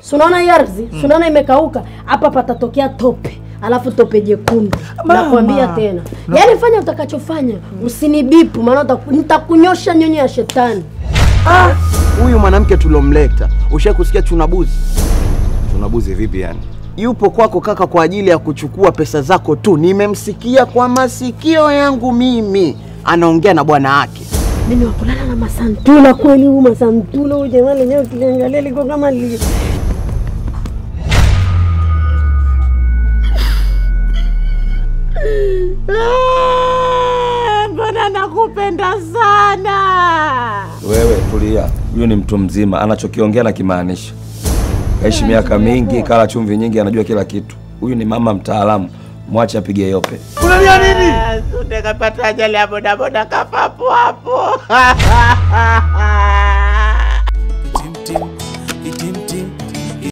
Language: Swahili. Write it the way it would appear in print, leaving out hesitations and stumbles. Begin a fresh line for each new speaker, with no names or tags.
Si unaona hii ardhi? Si unaona imekauka? Hapa patatokea tope. Alafu tope jekundu. Nakwambia tena. Yaani fanya utakachofanya, usinibipu maana nitakunyosha nyonyo ya shetani.
Huyu mwanamke tulomleta, ushakusikia chunabuzi? Chunabuzi vipi yani? Yupo kwako kaka kwa ajili ya kuchukua pesa zako tu. Nimemsikia kwa masikio yangu mimi. Anaongea na bwana wake.
Mimi wakulala na masantula kweli, huyu masantula huyu jamani leo tuliangalia liko kama Mbona nakupenda sana.
Wewe tulia. Huyu ni mtu mzima, anachokiongea na kimaanisha. Kaishi miaka mingi, kala chumvi nyingi, anajua kila kitu. Huyu ni mama mtaalamu. Mwache apige yope.
Unalia nini?
Sunde kapata ajali ya bodaboda kafa hapo hapo.